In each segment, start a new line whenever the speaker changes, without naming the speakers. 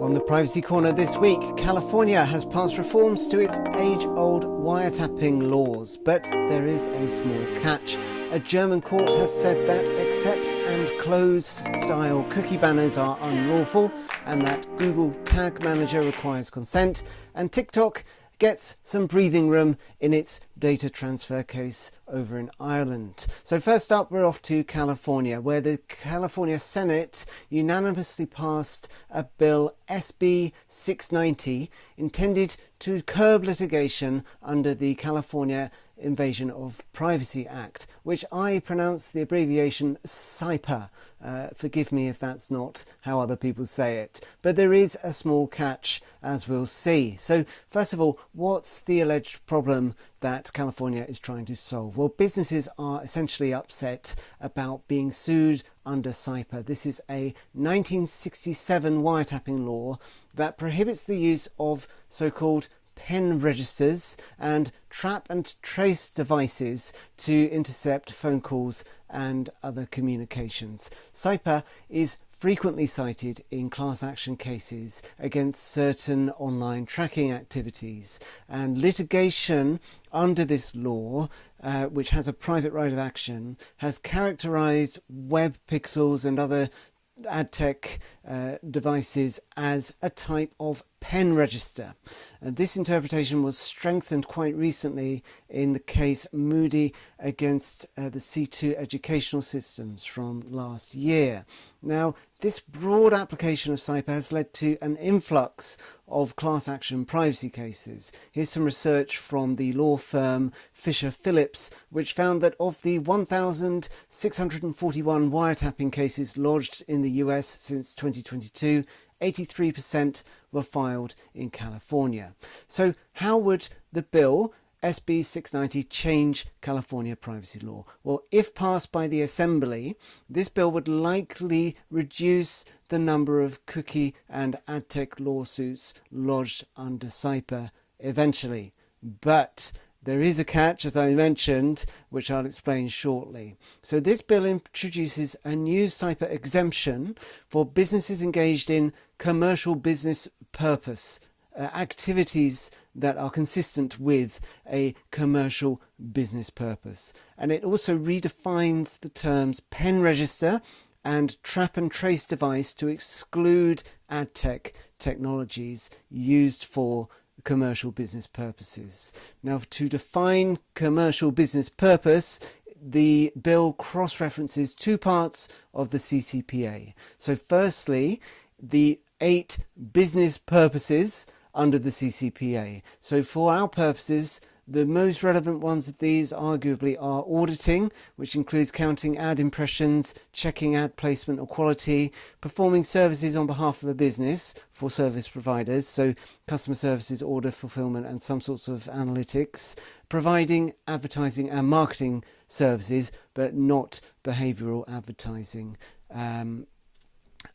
On the Privacy Corner this week, California has passed reforms to its age-old wiretapping laws, but there is a small catch. A German court has said that accept and close style cookie banners are unlawful and that Google Tag Manager requires consent, and TikTok gets some breathing room in its data transfer case over in Ireland. So first up, we're off to California, where the California Senate unanimously passed a bill, SB 690, intended to curb litigation under the California Invasion of Privacy Act, which I pronounce the abbreviation CIPA. Forgive me if that's not how other people say it. But there is a small catch, as we'll see. So first of all, what's the alleged problem that California is trying to solve? Well, businesses are essentially upset about being sued under CIPA. This is a 1967 wiretapping law that prohibits the use of so-called pen registers and trap and trace devices to intercept phone calls and other communications. CIPA is frequently cited in class action cases against certain online tracking activities, and litigation under this law, which has a private right of action, has characterized web pixels and other Adtech devices as a type of pen register. And this interpretation was strengthened quite recently in the case Moody against the C2 educational systems from last year. Now, this broad application of CIPA has led to an influx of class action privacy cases. Here's some research from the law firm Fisher Phillips, which found that of the 1,641 wiretapping cases lodged in the US since 2022, 83% were filed in California. So how would the bill SB 690 change California privacy law? Well, if passed by the Assembly, this bill would likely reduce the number of cookie and Adtech lawsuits lodged under CIPA eventually. But there is a catch, as I mentioned, which I'll explain shortly. So this bill introduces a new CIPA exemption for businesses engaged in commercial business purpose, activities that are consistent with a commercial business purpose. And it also redefines the terms pen register and trap and trace device to exclude Adtech technologies used for commercial business purposes. Now, to define commercial business purpose, the bill cross-references two parts of the CCPA. So firstly, the 8 business purposes under the CCPA. So for our purposes, the most relevant ones of these arguably are auditing, which includes counting ad impressions, checking ad placement or quality, performing services on behalf of a business for service providers, so customer services, order fulfillment and some sorts of analytics, providing advertising and marketing services, but not behavioural advertising.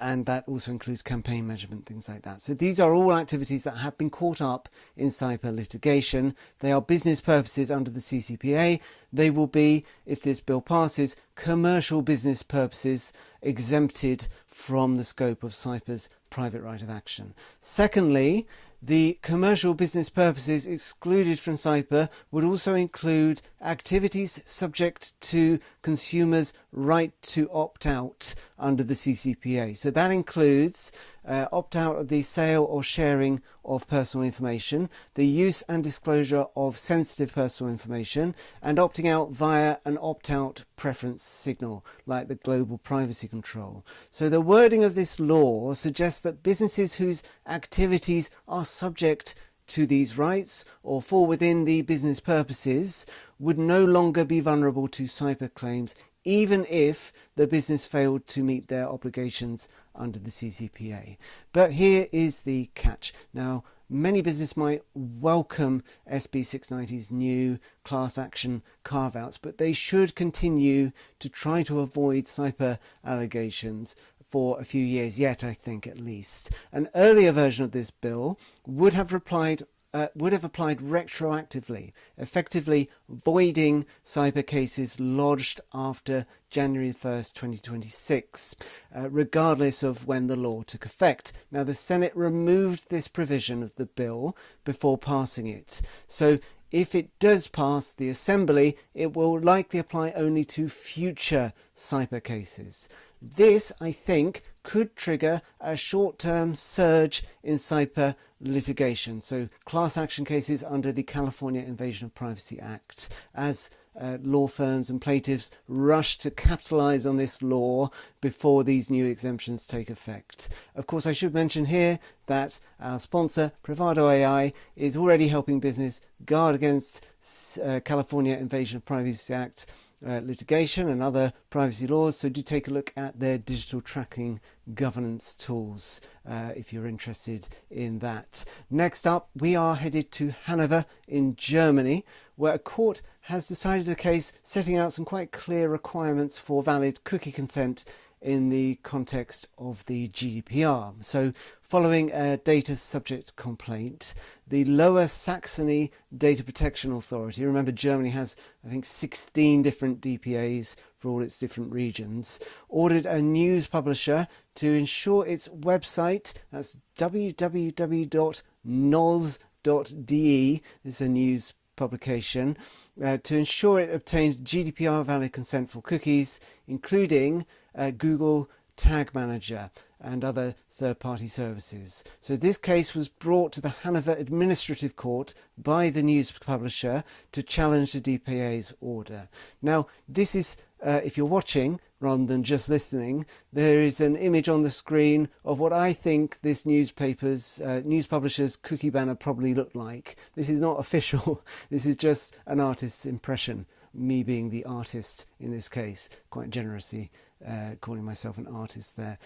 And that also includes campaign measurement, things like that. So these are all activities that have been caught up in CIPA litigation. They are business purposes under the CCPA. They will be, if this bill passes, commercial business purposes exempted from the scope of CIPA's private right of action. Secondly, the commercial business purposes excluded from CIPA would also include activities subject to consumers' right to opt out under the CCPA. So that includes opt out of the sale or sharing of personal information, the use and disclosure of sensitive personal information, and opting out via an opt-out preference signal, like the global privacy control. So the wording of this law suggests that businesses whose activities are subject to these rights or fall within the business purposes would no longer be vulnerable to CIPA claims, even if the business failed to meet their obligations under the CCPA. But here is the catch. Now, many businesses might welcome SB 690's new class action carve-outs, but they should continue to try to avoid CIPA allegations for a few years yet, I think, at least. An earlier version of this bill would have would have applied retroactively, effectively voiding CIPA cases lodged after January 1st, 2026, regardless of when the law took effect. Now, the Senate removed this provision of the bill before passing it. So if it does pass the Assembly, it will likely apply only to future CIPA cases. This, I think, could trigger a short-term surge in CIPA litigation, so class action cases under the California Invasion of Privacy Act, as law firms and plaintiffs rush to capitalise on this law before these new exemptions take effect. Of course, I should mention here that our sponsor, Privado AI, is already helping business guard against California Invasion of Privacy Act litigation and other privacy laws, so do take a look at their digital tracking governance tools if you're interested in that. Next up, we are headed to Hannover in Germany, where a court has decided a case setting out some quite clear requirements for valid cookie consent in the context of the GDPR. So following a data subject complaint, the Lower Saxony Data Protection Authority, remember Germany has I think 16 different DPAs for all its different regions, ordered a news publisher to ensure its website, that's www.noz.de, this is a news publication, to ensure it obtained GDPR-valid consent for cookies, including Google Tag Manager and other third-party services. So this case was brought to the Hannover Administrative Court by the news publisher to challenge the DPA's order. Now, this is, if you're watching rather than just listening, there is an image on the screen of what I think this news publisher's cookie banner probably looked like. This is not official. This is just an artist's impression, me being the artist in this case, quite generously calling myself an artist there.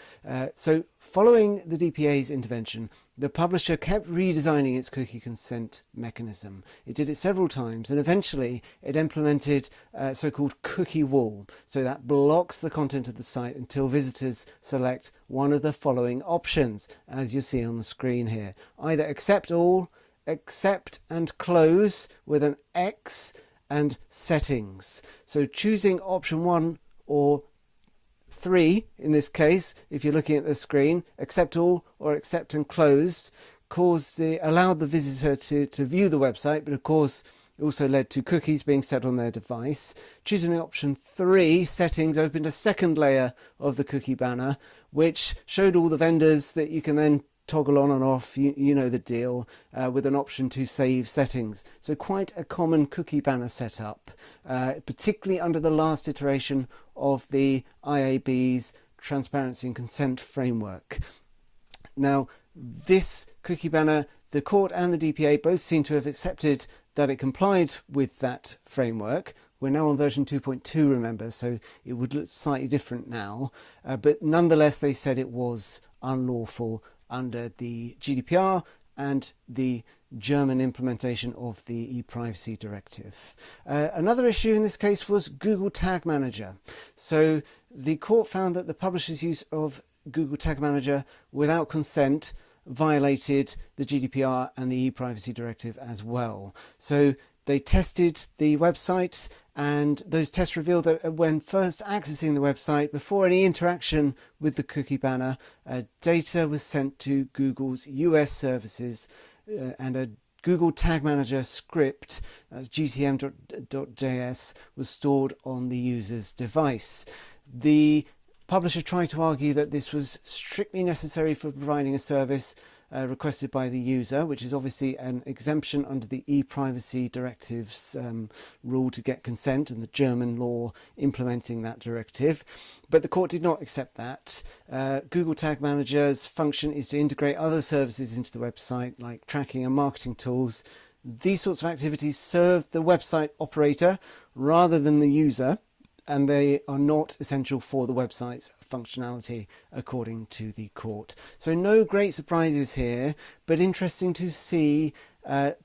So following the DPA's intervention, the publisher kept redesigning its cookie consent mechanism. It did it several times, and eventually it implemented a so-called cookie wall. So that blocks the content of the site until visitors select one of the following options, as you see on the screen here. Either accept all, accept and close with an X, and settings. So choosing option 1 or 3 in this case, if you're looking at the screen, accept all or accept and closed, allowed the visitor to view the website, but of course it also led to cookies being set on their device. Choosing option 3, settings, opened a second layer of the cookie banner, which showed all the vendors that you can then toggle on and off, you know the deal, with an option to save settings. So quite a common cookie banner setup, particularly under the last iteration of the IAB's Transparency and Consent Framework. Now, this cookie banner, the court and the DPA both seem to have accepted that it complied with that framework. We're now on version 2.2, remember, so it would look slightly different now. But nonetheless, they said it was unlawful under the GDPR and the German implementation of the e-privacy directive. Another issue in this case was Google Tag Manager. So the court found that the publisher's use of Google Tag Manager without consent violated the GDPR and the e-privacy directive as well. So they tested the website, and those tests revealed that when first accessing the website, before any interaction with the cookie banner, data was sent to Google's US services, and a Google Tag Manager script, that's gtm.js, was stored on the user's device. The publisher tried to argue that this was strictly necessary for providing a service requested by the user, which is obviously an exemption under the e-privacy directive's rule to get consent and the German law implementing that directive. But the court did not accept that. Google Tag Manager's function is to integrate other services into the website, like tracking and marketing tools. These sorts of activities serve the website operator rather than the user, and they are not essential for the website's functionality, according to the court. So no great surprises here, but interesting to see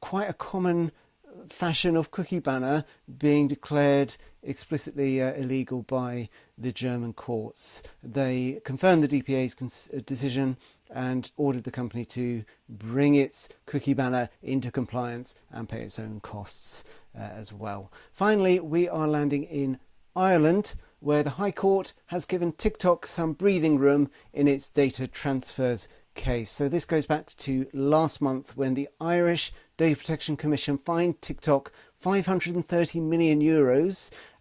quite a common fashion of cookie banner being declared explicitly illegal by the German courts. They confirmed the DPA's decision and ordered the company to bring its cookie banner into compliance and pay its own costs as well. Finally, we are landing in Ireland, where the High Court has given TikTok some breathing room in its data transfers case. So this goes back to last month, when the Irish Data Protection Commission fined TikTok €530 million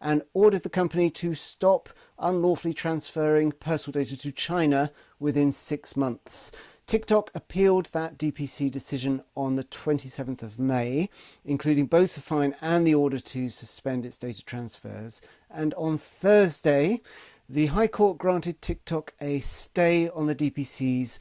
and ordered the company to stop unlawfully transferring personal data to China within 6 months. TikTok appealed that DPC decision on the 27th of May, including both the fine and the order to suspend its data transfers. And on Thursday, the High Court granted TikTok a stay on the DPC's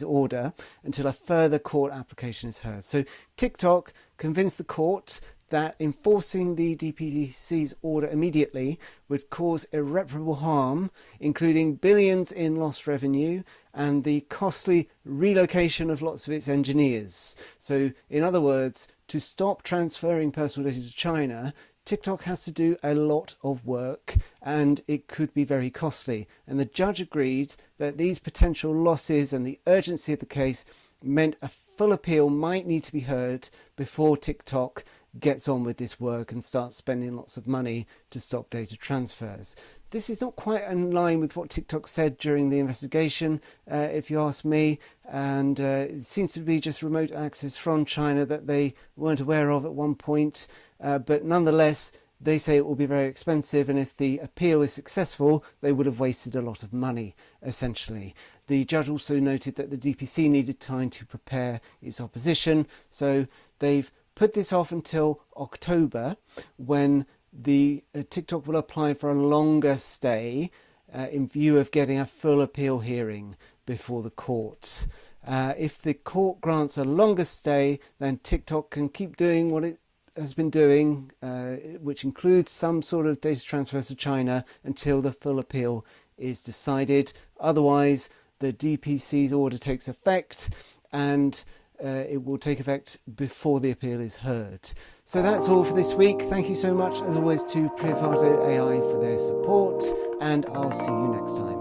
order until a further court application is heard. So TikTok convinced the court that enforcing the DPC's order immediately would cause irreparable harm, including billions in lost revenue and the costly relocation of lots of its engineers. So in other words, to stop transferring personal data to China, TikTok has to do a lot of work and it could be very costly. And the judge agreed that these potential losses and the urgency of the case meant a full appeal might need to be heard before TikTok gets on with this work and starts spending lots of money to stop data transfers. This is not quite in line with what TikTok said during the investigation, if you ask me, and it seems to be just remote access from China that they weren't aware of at one point, but nonetheless they say it will be very expensive, and if the appeal is successful they would have wasted a lot of money, essentially. The judge also noted that the DPC needed time to prepare its opposition, so they've put this off until October, when the TikTok will apply for a longer stay in view of getting a full appeal hearing before the courts. If the court grants a longer stay, then TikTok can keep doing what it has been doing, which includes some sort of data transfers to China until the full appeal is decided. Otherwise, the DPC's order takes effect, and it will take effect before the appeal is heard. So that's all for this week. Thank you so much, as always, to Privado AI for their support, and I'll see you next time.